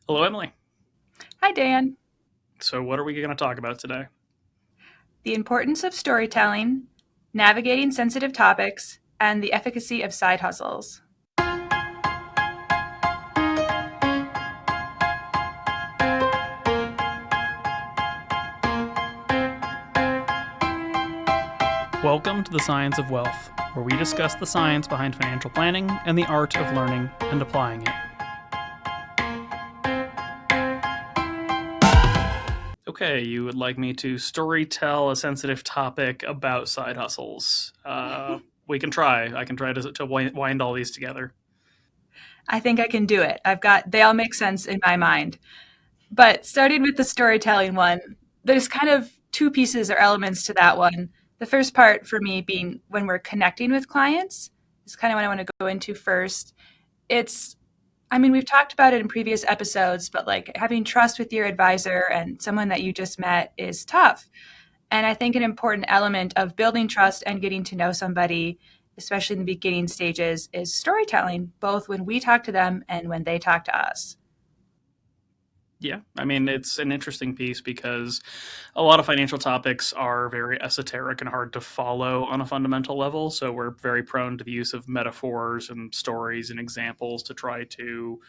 Hello, Emily. Hi, Dan. So, what are we going to talk about today? The importance of storytelling, navigating sensitive topics, and the efficacy of side hustles. Welcome to the Science of Wealth, where we discuss the science behind financial planning and the art of learning and applying it. Okay, you would like me to story tell a sensitive topic about side hustles. We can try. I can try to wind all these together. I think I can do it. They all make sense in my mind. But starting with the storytelling one, there's kind of two pieces or elements to that one. The first part for me being when we're connecting with clients is kind of what I want to go into first. It's I mean, we've talked about it in previous episodes, but like having trust with your advisor and someone that you just met is tough. And I think an important element of building trust and getting to know somebody, especially in the beginning stages, is storytelling, both when we talk to them and when they talk to us. Yeah, I mean, it's an interesting piece because a lot of financial topics are very esoteric and hard to follow on a fundamental level. So we're very prone to the use of metaphors and stories and examples to try to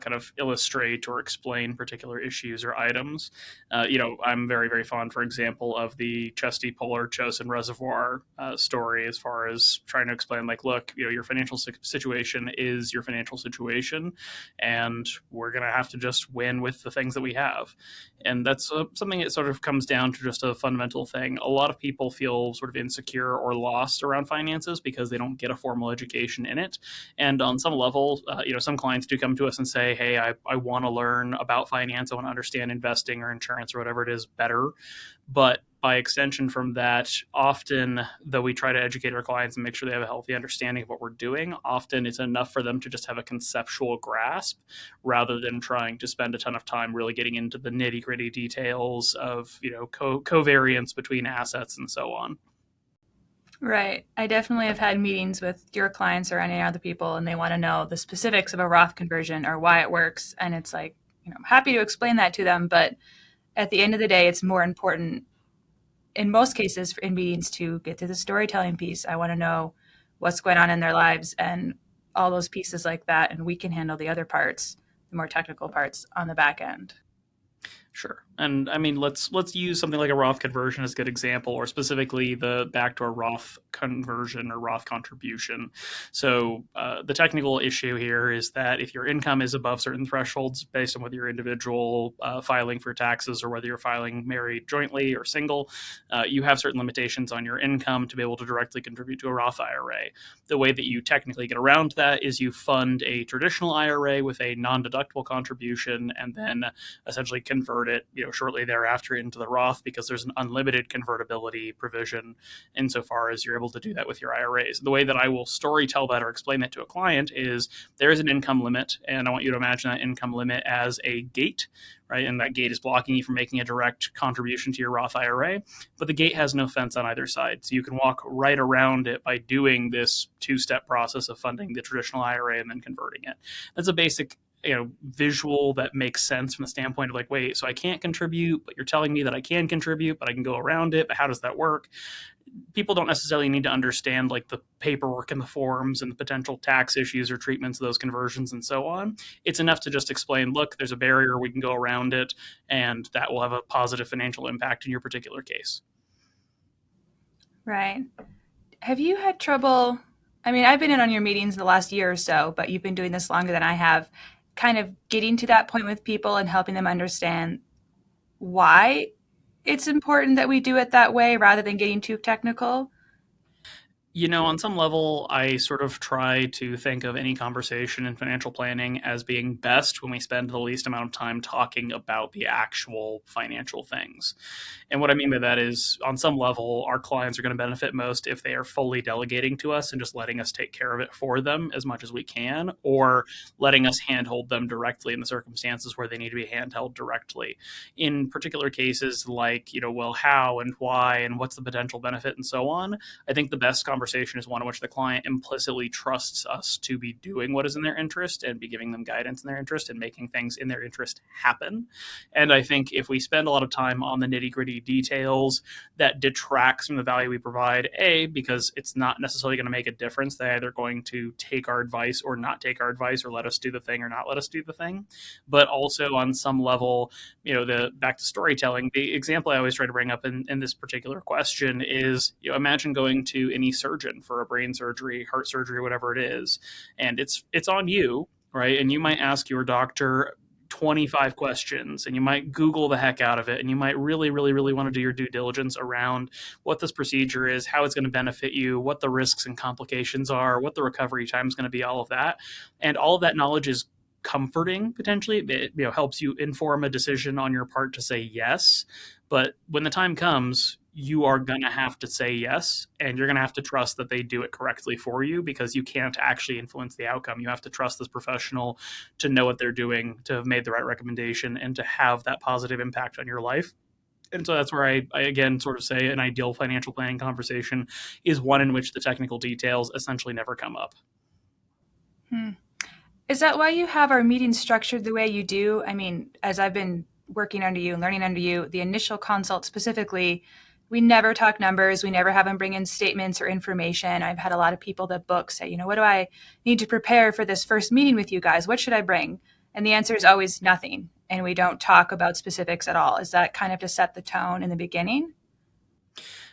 kind of illustrate or explain particular issues or items. I'm very, very fond, for example, of the Chesty Puller Chosin Reservoir story as far as trying to explain, like, look, your financial situation is your financial situation, and we're going to have to just win with the things that we have. And that's something that sort of comes down to just a fundamental thing. A lot of people feel sort of insecure or lost around finances because they don't get a formal education in it. And on some level, some clients do come to us and say, hey, I want to learn about finance. I want to understand investing or insurance or whatever it is better. But by extension from that, often, though we try to educate our clients and make sure they have a healthy understanding of what we're doing, often it's enough for them to just have a conceptual grasp rather than trying to spend a ton of time really getting into the nitty gritty details of, covariance between assets and so on. Right. I definitely have had meetings with your clients or any other people, and they want to know the specifics of a Roth conversion or why it works. And it's like, I'm happy to explain that to them, but at the end of the day, it's more important in most cases in meetings to get to the storytelling piece. I want to know what's going on in their lives and all those pieces like that, and we can handle the other parts, the more technical parts on the back end. Sure. And I mean, let's use something like a Roth conversion as a good example, or specifically the backdoor Roth conversion or Roth contribution. So the technical issue here is that if your income is above certain thresholds, based on whether you're individual filing for taxes or whether you're filing married jointly or single, you have certain limitations on your income to be able to directly contribute to a Roth IRA. The way that you technically get around that is you fund a traditional IRA with a non-deductible contribution, and then essentially convert it, shortly thereafter into the Roth, because there's an unlimited convertibility provision insofar as you're able to do that with your IRAs. The way that I will story tell that or explain that to a client is there is an income limit, and I want you to imagine that income limit as a gate, right? And that gate is blocking you from making a direct contribution to your Roth IRA, but the gate has no fence on either side. So you can walk right around it by doing this two-step process of funding the traditional IRA and then converting it. That's a basic visual that makes sense from the standpoint of, like, wait, so I can't contribute, but you're telling me that I can contribute, but I can go around it, but how does that work? People don't necessarily need to understand, like, the paperwork and the forms and the potential tax issues or treatments of those conversions and so on. It's enough to just explain, look, there's a barrier, we can go around it, and that will have a positive financial impact in your particular case. Right. Have you had trouble? I mean, I've been in on your meetings the last year or so, but you've been doing this longer than I have, kind of getting to that point with people and helping them understand why it's important that we do it that way rather than getting too technical. On some level, I sort of try to think of any conversation in financial planning as being best when we spend the least amount of time talking about the actual financial things. And what I mean by that is, on some level, our clients are going to benefit most if they are fully delegating to us and just letting us take care of it for them as much as we can, or letting us handhold them directly in the circumstances where they need to be handheld directly. In particular cases like, well, how and why and what's the potential benefit and so on, I think the best conversation conversation is one in which the client implicitly trusts us to be doing what is in their interest and be giving them guidance in their interest and making things in their interest happen. And I think if we spend a lot of time on the nitty gritty details, that detracts from the value we provide, A, because it's not necessarily going to make a difference. They're either going to take our advice or not take our advice, or let us do the thing or not let us do the thing. But also on some level, the back to storytelling, the example I always try to bring up in this particular question is, imagine going to any surgeon for a brain surgery, heart surgery, whatever it is, and it's on you, right? And you might ask your doctor 25 questions, and you might Google the heck out of it, and you might really, really, really want to do your due diligence around what this procedure is, how it's going to benefit you, what the risks and complications are, what the recovery time is going to be, all of that. And all of that knowledge is comforting potentially. It helps you inform a decision on your part to say yes. But when the time comes, you are going to have to say yes, and you're going to have to trust that they do it correctly for you, because you can't actually influence the outcome. You have to trust this professional to know what they're doing, to have made the right recommendation, and to have that positive impact on your life. And so that's where I again sort of say an ideal financial planning conversation is one in which the technical details essentially never come up. Is that why you have our meetings structured the way you do? I mean, as I've been working under you and learning under you, the initial consult specifically, we never talk numbers. We never have them bring in statements or information. I've had a lot of people that book say, what do I need to prepare for this first meeting with you guys? What should I bring? And the answer is always nothing. And we don't talk about specifics at all. Is that kind of to set the tone in the beginning?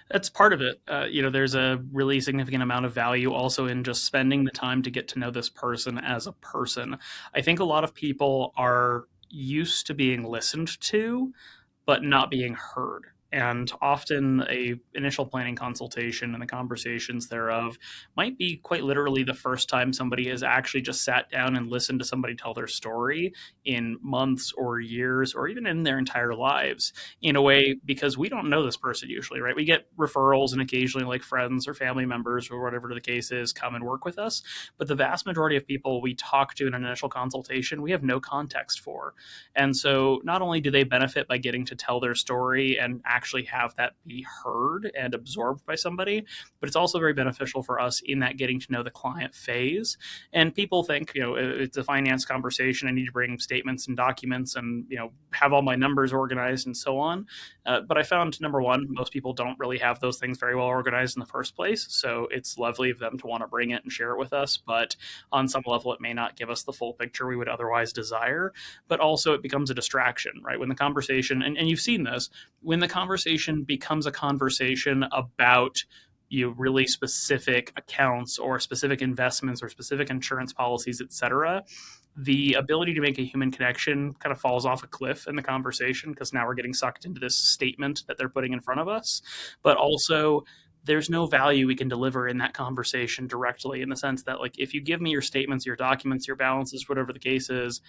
That's part of it. There's a really significant amount of value also in just spending the time to get to know this person as a person. I think a lot of people are used to being listened to, but not being heard. And often a initial planning consultation and the conversations thereof might be quite literally the first time somebody has actually just sat down and listened to somebody tell their story in months or years or even in their entire lives, in a way, because we don't know this person usually, right? We get referrals and occasionally like friends or family members or whatever the case is come and work with us. But the vast majority of people we talk to in an initial consultation, we have no context for. And so not only do they benefit by getting to tell their story and actually have that be heard and absorbed by somebody, but it's also very beneficial for us in that getting to know the client phase. And people think, it's a finance conversation. I need to bring statements and documents and, have all my numbers organized and so on. But I found, number one, most people don't really have those things very well organized in the first place. So it's lovely of them to want to bring it and share it with us. But on some level, it may not give us the full picture we would otherwise desire. But also it becomes a distraction, right? When the conversation, and you've seen this, when the conversation becomes a conversation about really specific accounts or specific investments or specific insurance policies, et cetera, the ability to make a human connection kind of falls off a cliff in the conversation, because now we're getting sucked into this statement that they're putting in front of us. But also, there's no value we can deliver in that conversation directly, in the sense that, like, if you give me your statements, your documents, your balances, whatever the case is,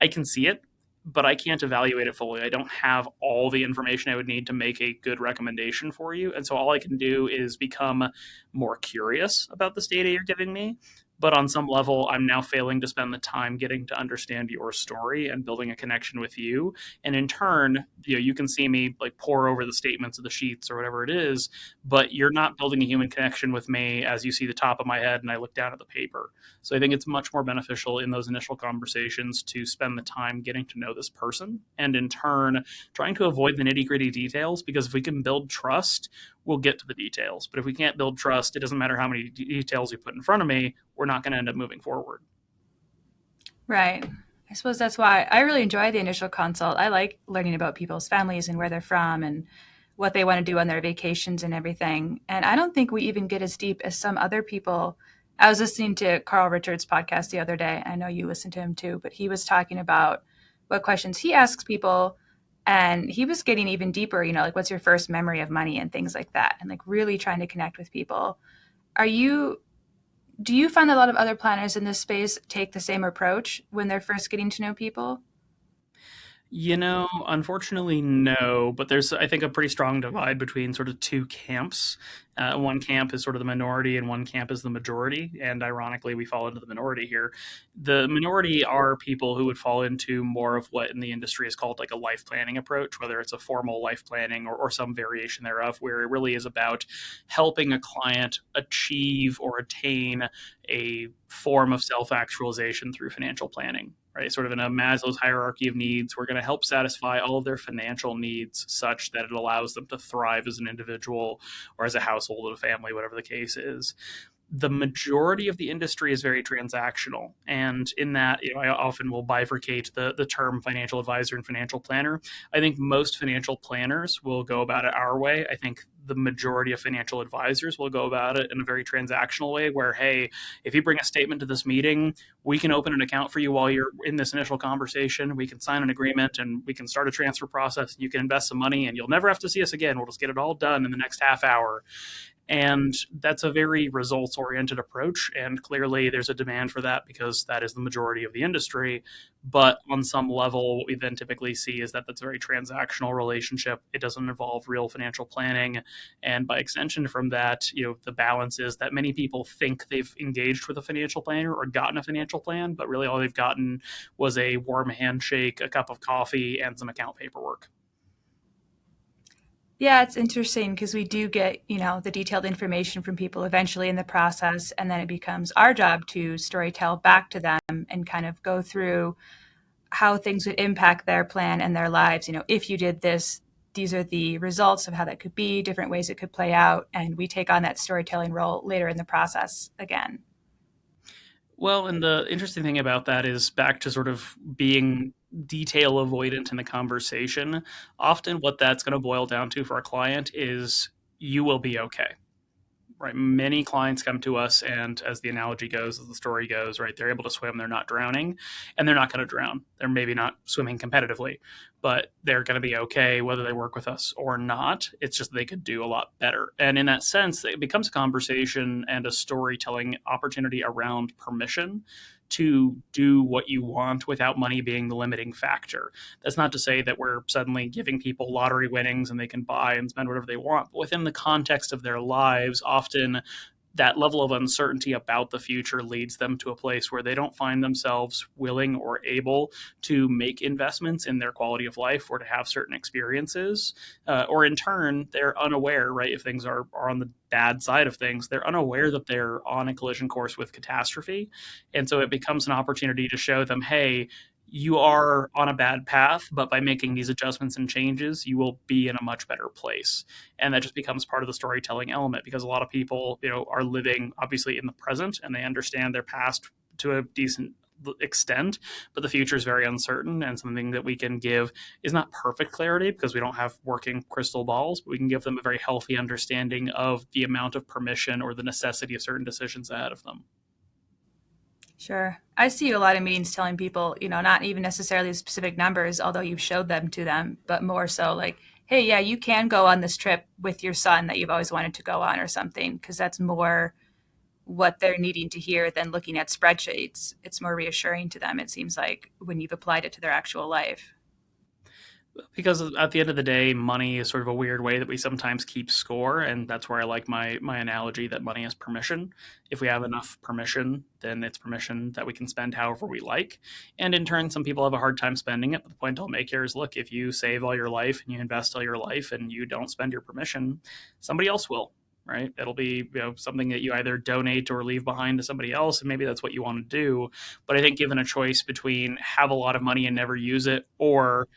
I can see it, but I can't evaluate it fully. I don't have all the information I would need to make a good recommendation for you. And so all I can do is become more curious about this data you're giving me. But on some level, I'm now failing to spend the time getting to understand your story and building a connection with you. And in turn, you can see me like pour over the statements of the sheets or whatever it is, but you're not building a human connection with me as you see the top of my head and I look down at the paper. So I think it's much more beneficial in those initial conversations to spend the time getting to know this person, and in turn, trying to avoid the nitty-gritty details, because if we can build trust, we'll get to the details. But if we can't build trust, it doesn't matter how many details you put in front of me, we're not going to end up moving forward. Right. I suppose that's why I really enjoy the initial consult. I like learning about people's families and where they're from and what they want to do on their vacations and everything. And I don't think we even get as deep as some other people. I was listening to Carl Richards' podcast the other day. I know you listen to him too, but he was talking about what questions he asks people. And he was getting even deeper, like, what's your first memory of money and things like that, and like really trying to connect with people. Do you find that a lot of other planners in this space take the same approach when they're first getting to know people? Unfortunately, no, but there's, I think, a pretty strong divide between sort of two camps. One camp is sort of the minority, and one camp is the majority. And ironically, we fall into the minority here. The minority are people who would fall into more of what in the industry is called like a life planning approach, whether it's a formal life planning or some variation thereof, where it really is about helping a client achieve or attain a form of self actualization through financial planning, right? Sort of in a Maslow's hierarchy of needs. We're going to help satisfy all of their financial needs such that it allows them to thrive as an individual or as a household or a family, whatever the case is. The majority of the industry is very transactional, and in that, I often will bifurcate the term financial advisor and financial planner. I think most financial planners will go about it our way. I think the majority of financial advisors will go about it in a very transactional way where, hey, if you bring a statement to this meeting, we can open an account for you while you're in this initial conversation. We can sign an agreement and we can start a transfer process. You can invest some money and you'll never have to see us again. We'll just get it all done in the next half hour. And that's a very results oriented approach. And clearly, there's a demand for that because that is the majority of the industry. But on some level, what we then typically see is that that's a very transactional relationship. It doesn't involve real financial planning. And by extension from that, the balance is that many people think they've engaged with a financial planner or gotten a financial plan, but really all they've gotten was a warm handshake, a cup of coffee, and some account paperwork. Yeah, it's interesting because we do get, the detailed information from people eventually in the process, and then it becomes our job to storytell back to them and kind of go through how things would impact their plan and their lives. If you did this, these are the results of how that could be, different ways it could play out, and we take on that storytelling role later in the process again. Well, and the interesting thing about that is back to sort of being detail avoidant in the conversation. Often, what that's going to boil down to for a client is you will be okay. Right, many clients come to us, and as the analogy goes, as the story goes, right, they're able to swim, they're not drowning, and they're not going to drown. They're maybe not swimming competitively, but they're going to be okay whether they work with us or not. It's just they could do a lot better. And in that sense, it becomes a conversation and a storytelling opportunity around permission to do what you want without money being the limiting factor. That's not to say that we're suddenly giving people lottery winnings and they can buy and spend whatever they want. But within the context of their lives, often that level of uncertainty about the future leads them to a place where they don't find themselves willing or able to make investments in their quality of life or to have certain experiences. Or in turn, they're unaware, right? If things are on the bad side of things, they're unaware that they're on a collision course with catastrophe. And so it becomes an opportunity to show them, hey, you are on a bad path, but by making these adjustments and changes, you will be in a much better place. And that just becomes part of the storytelling element because a lot of people, are living obviously in the present and they understand their past to a decent extent, but the future is very uncertain. And something that we can give is not perfect clarity because we don't have working crystal balls, but we can give them a very healthy understanding of the amount of permission or the necessity of certain decisions ahead of them. Sure. I see a lot of meetings telling people, not even necessarily the specific numbers, although you've showed them to them, but more so like, hey, yeah, you can go on this trip with your son that you've always wanted to go on or something, because that's more what they're needing to hear than looking at spreadsheets. It's more reassuring to them, it seems like, when you've applied it to their actual life. Because at the end of the day, money is sort of a weird way that we sometimes keep score, and that's where I like my analogy that money is permission. If we have enough permission, then it's permission that we can spend however we like. And in turn, some people have a hard time spending it. But the point I'll make here is, look, if you save all your life and you invest all your life and you don't spend your permission, somebody else will. Right, it'll be something that you either donate or leave behind to somebody else, and maybe that's what you want to do. But I think given a choice between have a lot of money and never use it, or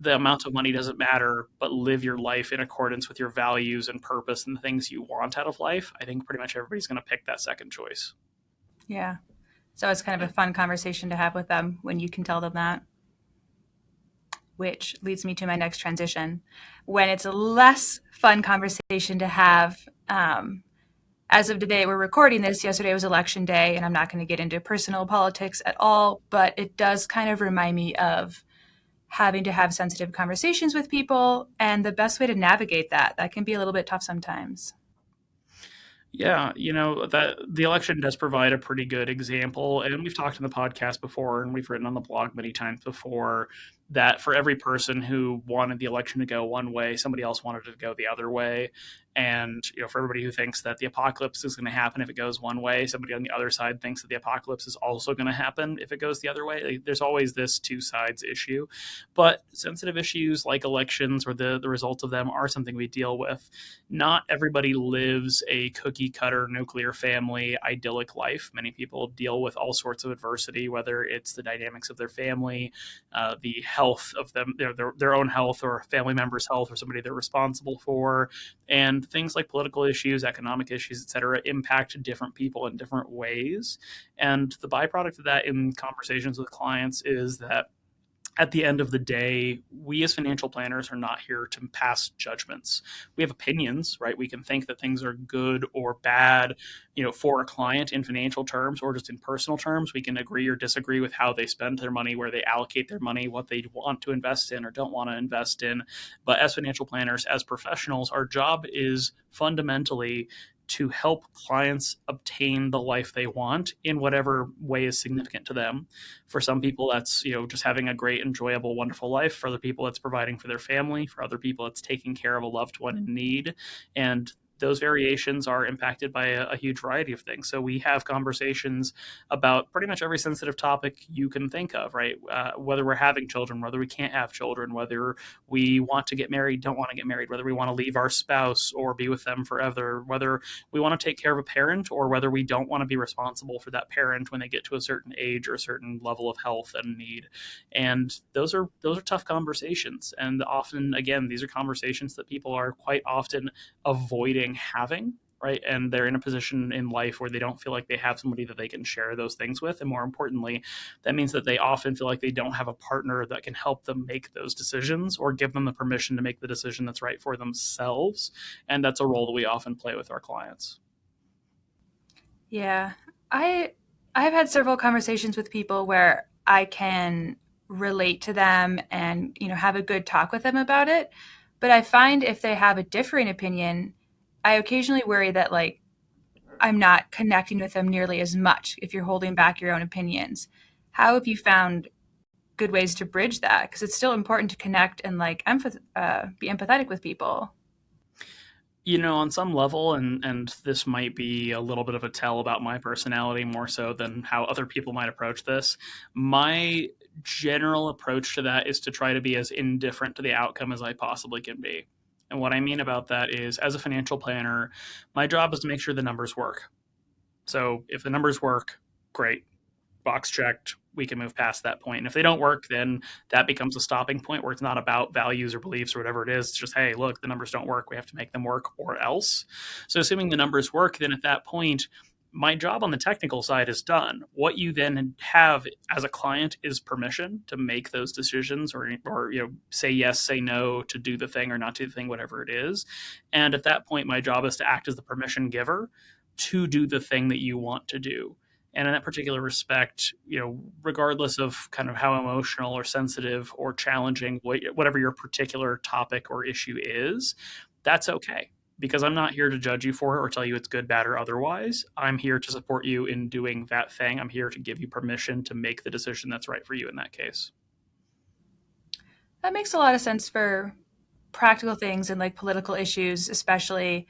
the amount of money doesn't matter, but live your life in accordance with your values and purpose and the things you want out of life, I think pretty much everybody's going to pick that second choice. Yeah. So it's kind of a fun conversation to have with them when you can tell them that. Which leads me to my next transition. When it's a less fun conversation to have, as of today, we're recording this. Yesterday was election day, and I'm not going to get into personal politics at all, but it does kind of remind me of having to have sensitive conversations with people and the best way to navigate that can be a little bit tough sometimes. Yeah, that the election does provide a pretty good example, and we've talked in the podcast before, and we've written on the blog many times before that for every person who wanted the election to go one way, somebody else wanted it to go the other way. And for everybody who thinks that the apocalypse is going to happen if it goes one way, somebody on the other side thinks that the apocalypse is also going to happen if it goes the other way. There's always this two sides issue. But sensitive issues like elections or the results of them are something we deal with. Not everybody lives a cookie cutter nuclear family idyllic life. Many people deal with all sorts of adversity, whether it's the dynamics of their family, the health of them, their own health or family members' health or somebody they're responsible for. And things like political issues, economic issues, et cetera, impact different people in different ways. And the byproduct of that in conversations with clients is that at the end of the day, we as financial planners are not here to pass judgments. We have opinions, right? We can think that things are good or bad, for a client in financial terms or just in personal terms. We can agree or disagree with how they spend their money, where they allocate their money, what they want to invest in or don't want to invest in. But as financial planners, as professionals, our job is fundamentally to help clients obtain the life they want in whatever way is significant to them. For some people, that's just having a great, enjoyable, wonderful life. For other people, it's providing for their family. For other people, it's taking care of a loved one in need. And those variations are impacted by a huge variety of things. So we have conversations about pretty much every sensitive topic you can think of, right? Whether we're having children, whether we can't have children, whether we want to get married, don't want to get married, whether we want to leave our spouse or be with them forever, whether we want to take care of a parent or whether we don't want to be responsible for that parent when they get to a certain age or a certain level of health and need. And those are tough conversations. And often, again, these are conversations that people are quite often avoiding having, right? And they're in a position in life where they don't feel like they have somebody that they can share those things with. And more importantly, that means that they often feel like they don't have a partner that can help them make those decisions or give them the permission to make the decision that's right for themselves. And that's a role that we often play with our clients. Yeah. I've had several conversations with people where I can relate to them and, have a good talk with them about it. But I find if they have a differing opinion, I occasionally worry that I'm not connecting with them nearly as much if you're holding back your own opinions. How have you found good ways to bridge that? Because it's still important to connect and be empathetic with people. On some level, and this might be a little bit of a tell about my personality more so than how other people might approach this. My general approach to that is to try to be as indifferent to the outcome as I possibly can be. And what I mean about that is, as a financial planner, my job is to make sure the numbers work. So if the numbers work, great. Box checked, we can move past that point. And if they don't work, then that becomes a stopping point where it's not about values or beliefs or whatever it is. It's just, hey, look, the numbers don't work. We have to make them work or else. So assuming the numbers work, then at that point, my job on the technical side is done. What you then have as a client is permission to make those decisions or say yes, say no, to do the thing or not do the thing, whatever it is. And at that point, my job is to act as the permission giver to do the thing that you want to do. And in that particular respect, regardless of kind of how emotional or sensitive or challenging, whatever your particular topic or issue is, that's okay. Because I'm not here to judge you for it or tell you it's good, bad, or otherwise. I'm here to support you in doing that thing. I'm here to give you permission to make the decision that's right for you in that case. That makes a lot of sense for practical things and political issues, especially.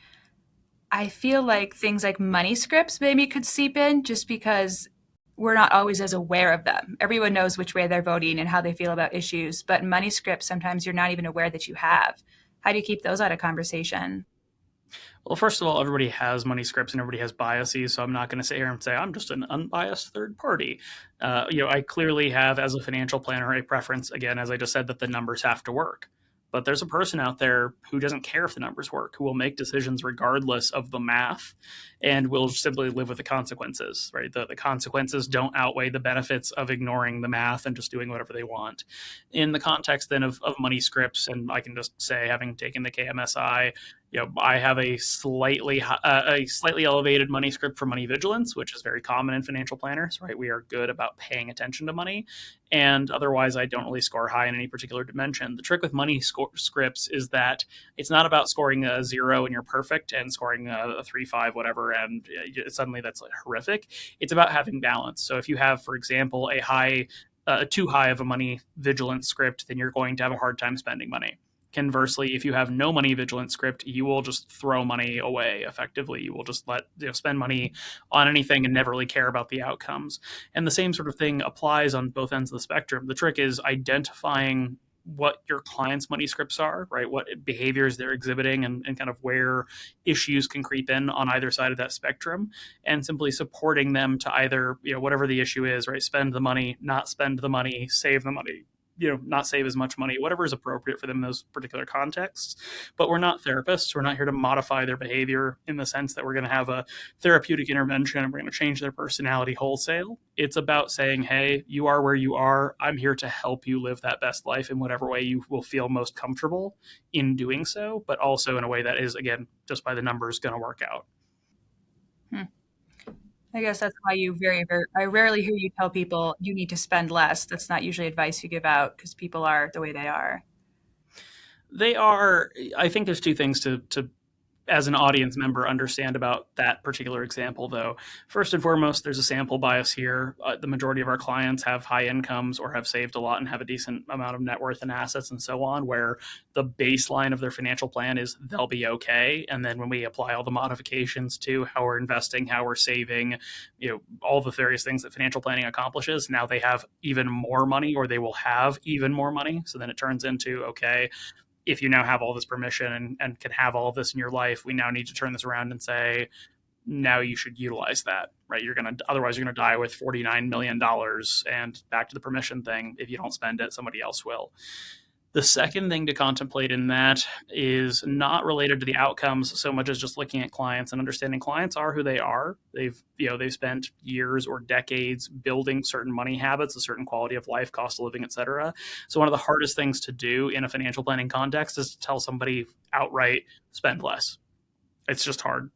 I feel like things like money scripts maybe could seep in just because we're not always as aware of them. Everyone knows which way they're voting and how they feel about issues, but money scripts, sometimes you're not even aware that you have. How do you keep those out of conversation? Well, first of all, everybody has money scripts and everybody has biases, so I'm not going to sit here and say I'm just an unbiased third party. I clearly have, as a financial planner, a preference, again, as I just said, that the numbers have to work. But there's a person out there who doesn't care if the numbers work, who will make decisions regardless of the math and will simply live with the consequences, right? The consequences don't outweigh the benefits of ignoring the math and just doing whatever they want. In the context then of money scripts, and I can just say, having taken the KMSI, I have a slightly elevated money script for money vigilance, which is very common in financial planners, right? We are good about paying attention to money, and otherwise I don't really score high in any particular dimension. The trick with money scripts is that it's not about scoring a 0 and you're perfect and scoring a 3, 5, whatever, and suddenly that's horrific. It's about having balance. So if you have, for example, a high too high of a money vigilance script, then you're going to have a hard time spending money. Conversely, if you have no money vigilant script, you will just throw money away effectively. You will just spend money on anything and never really care about the outcomes. And the same sort of thing applies on both ends of the spectrum. The trick is identifying what your clients' money scripts are, right? What behaviors they're exhibiting, and kind of where issues can creep in on either side of that spectrum, and simply supporting them to either, whatever the issue is, right? Spend the money, not spend the money, save the money, not save as much money, whatever is appropriate for them in those particular contexts. But we're not therapists. We're not here to modify their behavior in the sense that we're going to have a therapeutic intervention and we're going to change their personality wholesale. It's about saying, hey, you are where you are. I'm here to help you live that best life in whatever way you will feel most comfortable in doing so, but also in a way that is, again, just by the numbers, going to work out. I guess that's why I rarely hear you tell people you need to spend less. That's not usually advice you give out because people are the way they are. They are, I think there's two things to as an audience member understand about that particular example, though. First and foremost, there's a sample bias here. The majority of our clients have high incomes or have saved a lot and have a decent amount of net worth and assets and so on, where the baseline of their financial plan is they'll be okay. And then when we apply all the modifications to how we're investing, how we're saving, all the various things that financial planning accomplishes, now they have even more money, or they will have even more money. So then it turns into, okay, if you now have all this permission and can have all of this in your life, we now need to turn this around and say, now you should utilize that, right? Otherwise you're going to die with $49 million, and back to the permission thing. If you don't spend it, somebody else will. The second thing to contemplate in that is not related to the outcomes so much as just looking at clients and understanding clients are who they are. They've spent years or decades building certain money habits, a certain quality of life, cost of living, et cetera. So one of the hardest things to do in a financial planning context is to tell somebody outright, spend less. It's just hard.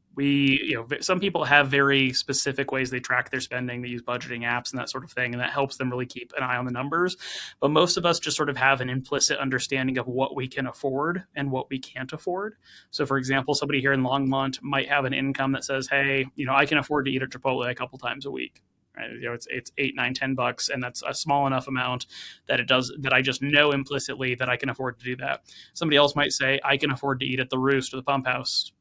Some people have very specific ways they track their spending. They use budgeting apps and that sort of thing, and that helps them really keep an eye on the numbers. But most of us just sort of have an implicit understanding of what we can afford and what we can't afford. So, for example, somebody here in Longmont might have an income that says, hey, I can afford to eat at Chipotle a couple times a week. Right? It's $8, $9, $10, and that's a small enough amount that I just know implicitly that I can afford to do that. Somebody else might say, I can afford to eat at the Roost or the Pump House,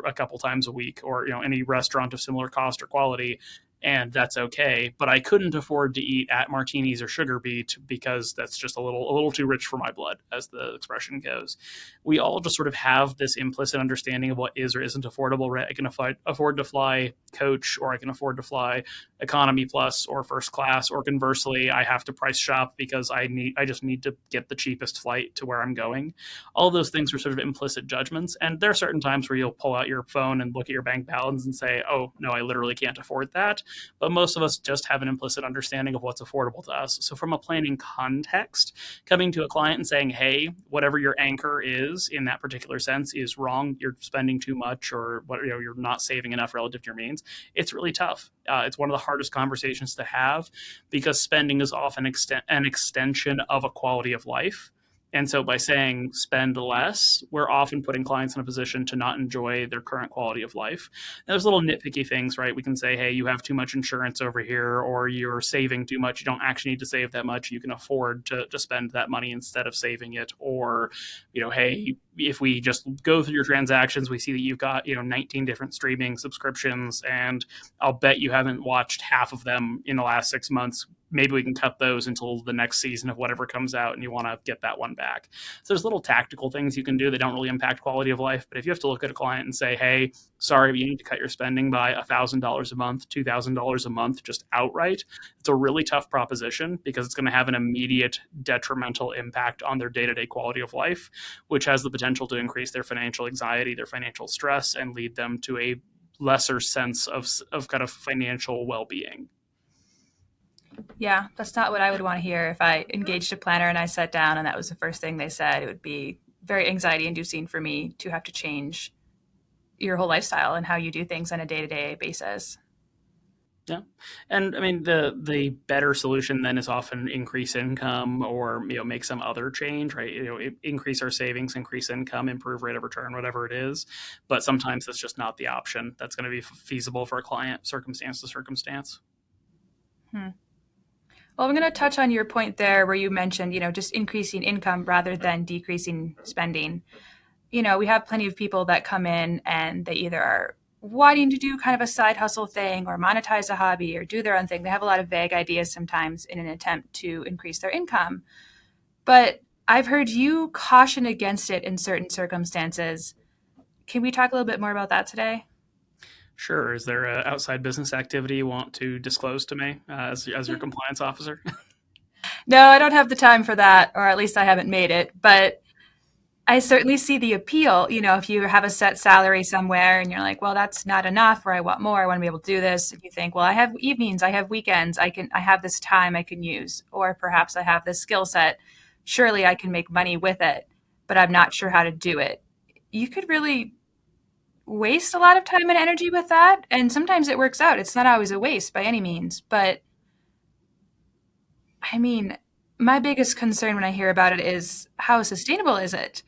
a couple times a week, or any restaurant of similar cost or quality, and that's okay. But I couldn't afford to eat at Martini's or Sugar Beet because that's just a little too rich for my blood, as the expression goes. We all just sort of have this implicit understanding of what is or isn't affordable. Right? I can afford to fly coach, or I can afford to fly economy plus or first class, or conversely, I have to price shop because I just need to get the cheapest flight to where I'm going. All of those things are sort of implicit judgments, and there are certain times where you'll pull out your phone and look at your bank balance and say, oh no, I literally can't afford that. But most of us just have an implicit understanding of what's affordable to us. So from a planning context, coming to a client and saying, hey, whatever your anchor is in that particular sense is wrong, you're spending too much, or you're not saving enough relative to your means, it's really tough. It's one of the hardest conversations to have, because spending is often an extension of a quality of life. And so by saying spend less, we're often putting clients in a position to not enjoy their current quality of life. And there's little nitpicky things, right? We can say, hey, you have too much insurance over here, or you're saving too much. You don't actually need to save that much. You can afford to spend that money instead of saving it. Or, hey, if we just go through your transactions, we see that you've got, 19 different streaming subscriptions, and I'll bet you haven't watched half of them in the last 6 months. Maybe we can cut those until the next season of whatever comes out, and you want to get that one back. So there's little tactical things you can do that don't really impact quality of life. But if you have to look at a client and say, hey, sorry, but you need to cut your spending by $1,000 a month, $2,000 a month, just outright, it's a really tough proposition, because it's going to have an immediate detrimental impact on their day-to-day quality of life, which has the potential to increase their financial anxiety, their financial stress, and lead them to a lesser sense of kind of financial well-being. Yeah, that's not what I would want to hear. If I engaged a planner and I sat down and that was the first thing they said, it would be very anxiety inducing for me to have to change your whole lifestyle and how you do things on a day-to-day basis. Yeah. And I mean, the better solution then is often increase income, or, make some other change, right? Increase our savings, increase income, improve rate of return, whatever it is. But sometimes that's just not the option that's going to be feasible for a client, circumstance to circumstance. Well, I'm going to touch on your point there where you mentioned, just increasing income rather than decreasing spending. We have plenty of people that come in and they either are wanting to do kind of a side hustle thing or monetize a hobby or do their own thing. They have a lot of vague ideas sometimes in an attempt to increase their income. But I've heard you caution against it in certain circumstances. Can we talk a little bit more about that today? Sure. Is there an outside business activity you want to disclose to me as your compliance officer? No, I don't have the time for that, or at least I haven't made it. But I certainly see the appeal. If you have a set salary somewhere and you're like, well, that's not enough, or I want more, I want to be able to do this. If you think, well, I have evenings, I have weekends, I have this time I can use, or perhaps I have this skill set. Surely I can make money with it, but I'm not sure how to do it. You could really waste a lot of time and energy with that. And sometimes it works out. It's not always a waste by any means. But I mean, my biggest concern when I hear about it is how sustainable is it?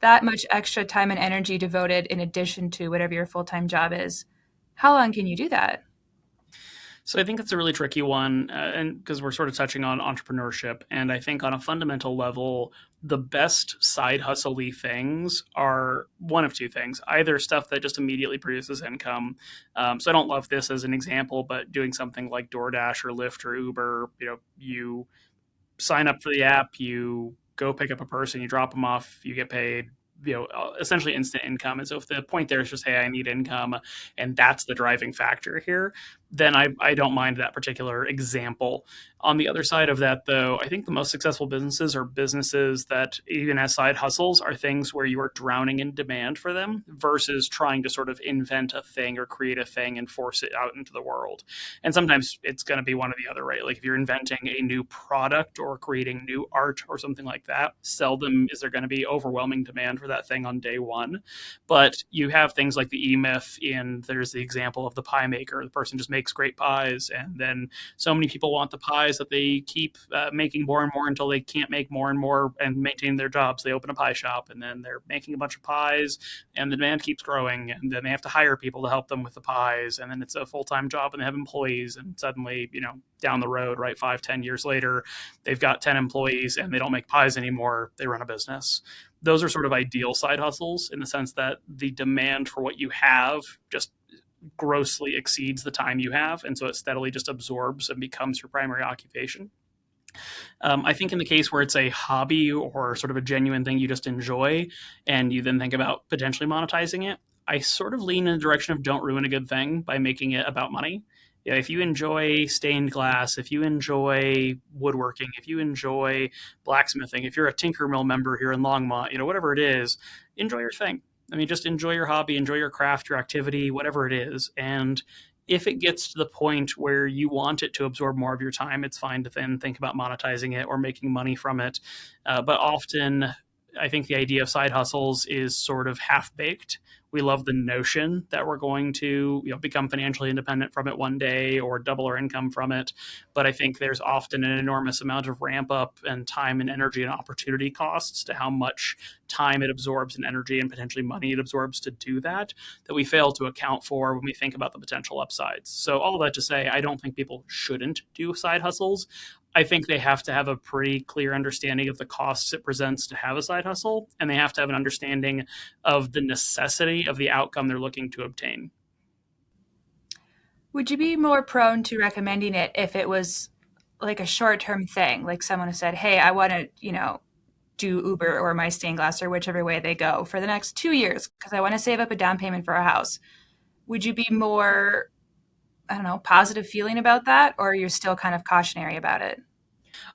That much extra time and energy devoted in addition to whatever your full time job is. How long can you do that? So I think it's a really tricky one, and because we're sort of touching on entrepreneurship, and I think on a fundamental level, the best side hustle-y things are one of two things: either stuff that just immediately produces income. So I don't love this as an example, but doing something like DoorDash or Lyft or Uber, you sign up for the app, you go pick up a person, you drop them off, you get paid, essentially instant income. And so if the point there is just, hey, I need income, and that's the driving factor here, then I don't mind that particular example. On the other side of that, though, I think the most successful businesses are businesses that, even as side hustles, are things where you are drowning in demand for them versus trying to sort of invent a thing or create a thing and force it out into the world. And sometimes it's going to be one or the other, right? Like if you're inventing a new product or creating new art or something like that, seldom is there going to be overwhelming demand for that thing on day one. But you have things like the E-Myth, and there's the example of the pie maker. The person just makes great pies, and then so many people want the pies that they keep making more and more until they can't make more and more and maintain their jobs. They open a pie shop, and then they're making a bunch of pies, and the demand keeps growing, and then they have to hire people to help them with the pies, and then it's a full-time job, and they have employees, and suddenly, down the road, right, 5-10 years later, they've got 10 employees, and they don't make pies anymore. They run a business. Those are sort of ideal side hustles in the sense that the demand for what you have just grossly exceeds the time you have. And so it steadily just absorbs and becomes your primary occupation. I think in the case where it's a hobby or sort of a genuine thing you just enjoy, and you then think about potentially monetizing it, I sort of lean in the direction of don't ruin a good thing by making it about money. Yeah, if you enjoy stained glass, if you enjoy woodworking, if you enjoy blacksmithing, if you're a Tinkermill member here in Longmont, whatever it is, enjoy your thing. I mean, just enjoy your hobby, enjoy your craft, your activity, whatever it is. And if it gets to the point where you want it to absorb more of your time, it's fine to then think about monetizing it or making money from it. But often, I think the idea of side hustles is sort of half baked. We love the notion that we're going to become financially independent from it one day or double our income from it. But I think there's often an enormous amount of ramp up and time and energy and opportunity costs to how much time it absorbs and energy and potentially money it absorbs to do that we fail to account for when we think about the potential upsides. So all of that to say, I don't think people shouldn't do side hustles. I think they have to have a pretty clear understanding of the costs it presents to have a side hustle, and they have to have an understanding of the necessity of the outcome they're looking to obtain. Would you be more prone to recommending it if it was like a short term thing? Like someone who said, hey, I want to, do Uber or my stained glass or whichever way they go for the next 2 years because I want to save up a down payment for a house. Would you be more, I don't know, positive feeling about that, or you're still kind of cautionary about it?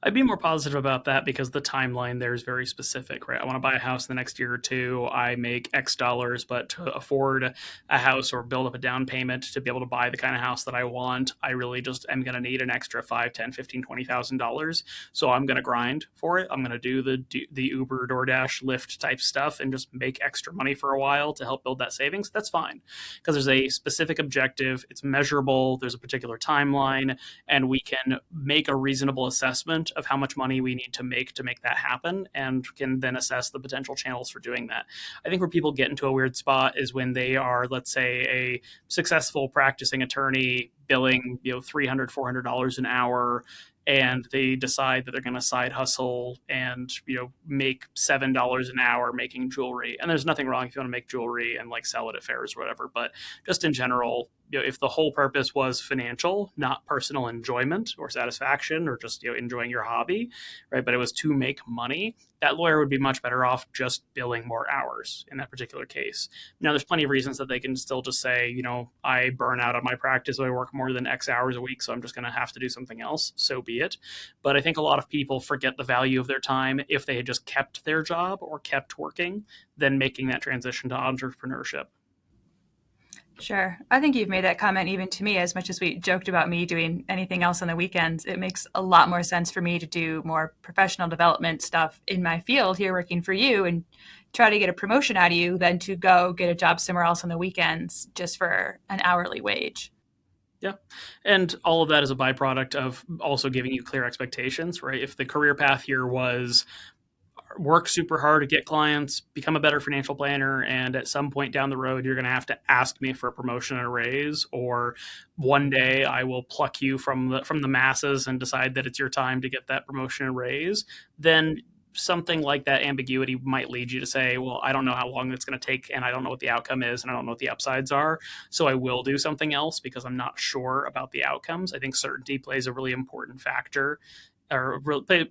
I'd be more positive about that because the timeline there is very specific, right? I want to buy a house in the next year or two. I make X dollars, but to afford a house or build up a down payment to be able to buy the kind of house that I want, I really just am going to need an extra 5, 10, 15, $20,000. So I'm going to grind for it. I'm going to do the Uber, DoorDash, Lyft type stuff and just make extra money for a while to help build that savings. That's fine because there's a specific objective. It's measurable. There's a particular timeline, and we can make a reasonable assessment of how much money we need to make that happen, and can then assess the potential channels for doing that. I think where people get into a weird spot is when they are, let's say, a successful practicing attorney billing $300, $400 an hour, and they decide that they're going to side hustle and make $7 an hour making jewelry. And there's nothing wrong if you want to make jewelry and like sell it at fairs or whatever, but just in general, if the whole purpose was financial, not personal enjoyment or satisfaction or just enjoying your hobby, right, but it was to make money, that lawyer would be much better off just billing more hours in that particular case. Now, there's plenty of reasons that they can still just say, I burn out on my practice, so I work more than X hours a week, so I'm just going to have to do something else. So be it. But I think a lot of people forget the value of their time if they had just kept their job or kept working, then making that transition to entrepreneurship. Sure. I think you've made that comment even to me, as much as we joked about me doing anything else on the weekends. It makes a lot more sense for me to do more professional development stuff in my field here working for you and try to get a promotion out of you than to go get a job somewhere else on the weekends just for an hourly wage. Yeah. And all of that is a byproduct of also giving you clear expectations, right? If the career path here was work super hard to get clients, become a better financial planner, and at some point down the road, you're going to have to ask me for a promotion and a raise, or one day I will pluck you from the masses and decide that it's your time to get that promotion and raise, then something like that ambiguity might lead you to say, well, I don't know how long it's going to take, and I don't know what the outcome is, and I don't know what the upsides are, so I will do something else because I'm not sure about the outcomes. I think certainty plays a really important factor, or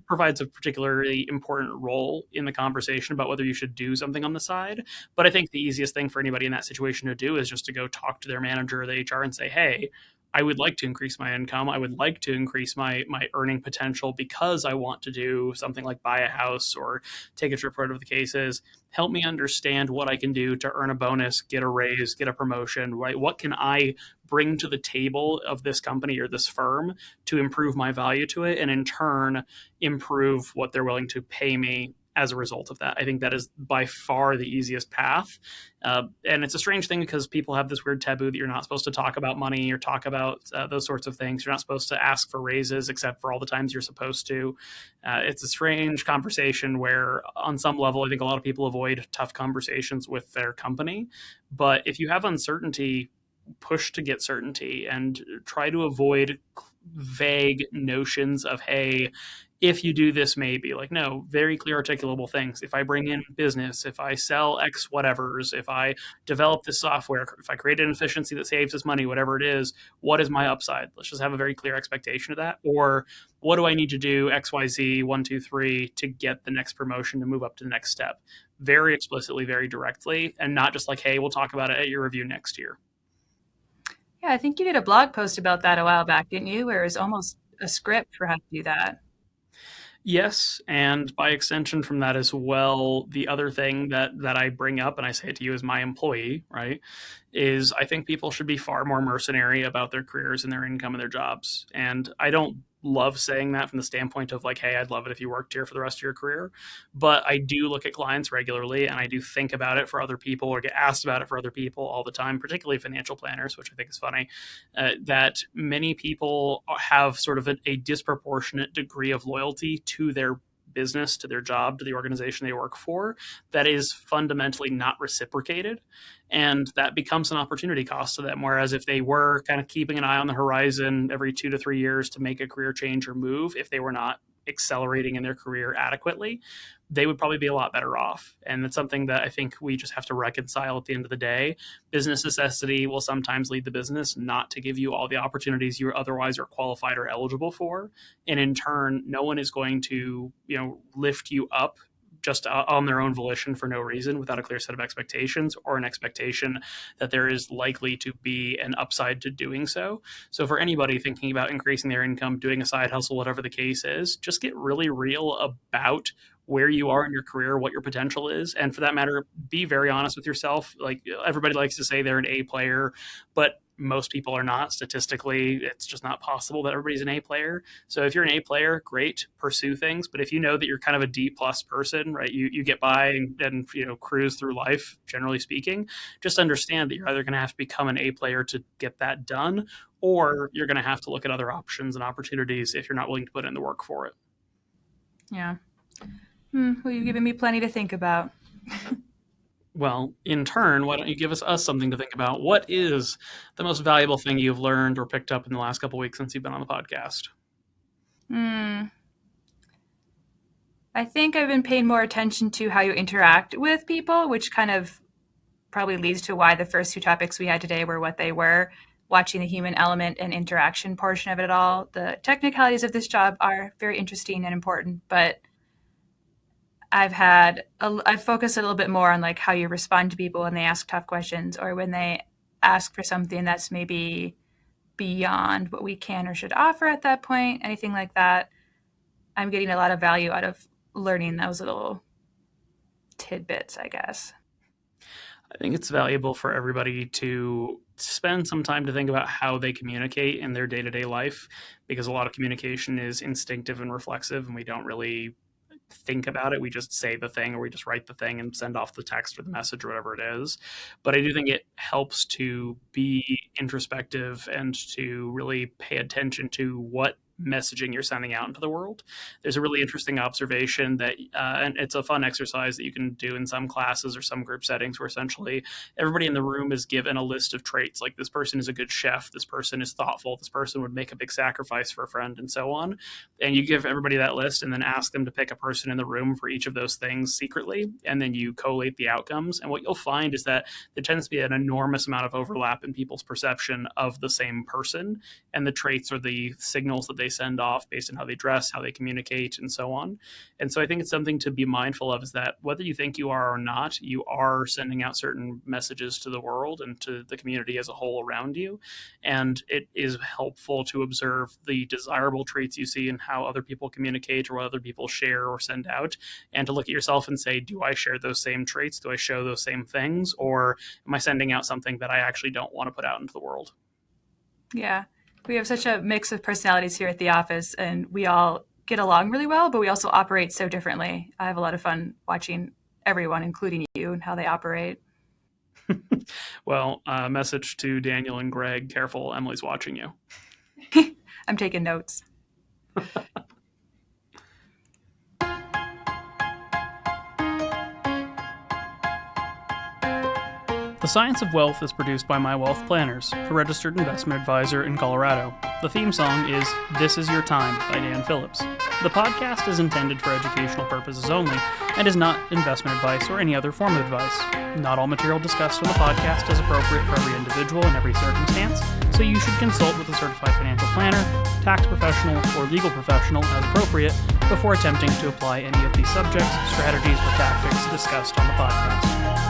provides a particularly important role in the conversation about whether you should do something on the side. But I think the easiest thing for anybody in that situation to do is just to go talk to their manager or the HR and say, hey, I would like to increase my income. I would like to increase my earning potential because I want to do something like buy a house or take a trip, whatever the case is. Help me understand what I can do to earn a bonus, get a raise, get a promotion, right? What can I bring to the table of this company or this firm to improve my value to it, and in turn improve what they're willing to pay me as a result of that. I think that is by far the easiest path. And it's a strange thing because people have this weird taboo that you're not supposed to talk about money or talk about those sorts of things. You're not supposed to ask for raises except for all the times you're supposed to. It's a strange conversation where on some level, I think a lot of people avoid tough conversations with their company. But if you have uncertainty, push to get certainty and try to avoid vague notions of, hey, if you do this, maybe. Like, no, very clear articulable things. If I bring in business, if I sell X whatevers, if I develop this software, if I create an efficiency that saves us money, whatever it is, what is my upside? Let's just have a very clear expectation of that. Or what do I need to do XYZ 1 2 3 to get the next promotion to move up to the next step? Very explicitly, very directly, and not just like, hey, we'll talk about it at your review next year. Yeah, I think you did a blog post about that a while back, didn't you? Where it was almost a script for how to do that. Yes, and by extension from that as well, the other thing that I bring up and I say it to you as my employee, right, is I think people should be far more mercenary about their careers and their income and their jobs. And I don't love saying that from the standpoint of like, hey, I'd love it if you worked here for the rest of your career. But I do look at clients regularly and I do think about it for other people or get asked about it for other people all the time, particularly financial planners, which I think is funny, that many people have sort of a disproportionate degree of loyalty to their business, to their job, to the organization they work for, that is fundamentally not reciprocated. And that becomes an opportunity cost to them. Whereas if they were kind of keeping an eye on the horizon every 2 to 3 years to make a career change or move, if they were not accelerating in their career adequately, they would probably be a lot better off. And it's something that I think we just have to reconcile at the end of the day. Business necessity will sometimes lead the business not to give you all the opportunities you otherwise are qualified or eligible for. And in turn, no one is going to, lift you up just on their own volition for no reason without a clear set of expectations or an expectation that there is likely to be an upside to doing so. So for anybody thinking about increasing their income, doing a side hustle, whatever the case is, just get really real about where you are in your career, what your potential is. And for that matter, be very honest with yourself. Like everybody likes to say they're an A player, but most people are not. Statistically, it's just not possible that everybody's an A player. So if you're an A player, great, pursue things. But if you know that you're kind of a D plus person, right, you get by and cruise through life, generally speaking, just understand that you're either going to have to become an A player to get that done, or you're going to have to look at other options and opportunities if you're not willing to put in the work for it. Yeah. Well, you've given me plenty to think about. Well, in turn, why don't you give us something to think about? What is the most valuable thing you've learned or picked up in the last couple of weeks since you've been on the podcast? Hmm. I think I've been paying more attention to how you interact with people, which kind of probably leads to why the first two topics we had today were what they were. Watching the human element and interaction portion of it all. The technicalities of this job are very interesting and important, but I've focused a little bit more on like how you respond to people when they ask tough questions or when they ask for something that's maybe beyond what we can or should offer at that point, anything like that. I'm getting a lot of value out of learning those little tidbits, I guess. I think it's valuable for everybody to spend some time to think about how they communicate in their day-to-day life, because a lot of communication is instinctive and reflexive, and we don't really think about it. We just say the thing, or we just write the thing and send off the text or the message or whatever it is. But I do think it helps to be introspective and to really pay attention to what messaging you're sending out into the world. There's a really interesting observation that, and it's a fun exercise that you can do in some classes or some group settings, where essentially everybody in the room is given a list of traits, like this person is a good chef, this person is thoughtful, this person would make a big sacrifice for a friend, and so on. And you give everybody that list and then ask them to pick a person in the room for each of those things secretly, and then you collate the outcomes. And what you'll find is that there tends to be an enormous amount of overlap in people's perception of the same person, and the traits or the signals that they send off based on how they dress, how they communicate, and so on. And so I think it's something to be mindful of, is that whether you think you are or not, you are sending out certain messages to the world and to the community as a whole around you. And it is helpful to observe the desirable traits you see in how other people communicate or what other people share or send out, and to look at yourself and say, do I share those same traits? Do I show those same things? Or am I sending out something that I actually don't want to put out into the world? Yeah. We have such a mix of personalities here at the office, and we all get along really well, but we also operate so differently. I have a lot of fun watching everyone, including you, and how they operate. Well, message to Daniel and Greg, careful, Emily's watching you. I'm taking notes. The Science of Wealth is produced by My Wealth Planners, a registered investment advisor in Colorado. The theme song is This Is Your Time by Dan Phillips. The podcast is intended for educational purposes only and is not investment advice or any other form of advice. Not all material discussed on the podcast is appropriate for every individual in every circumstance, so you should consult with a certified financial planner, tax professional, or legal professional as appropriate before attempting to apply any of the subjects, strategies, or tactics discussed on the podcast.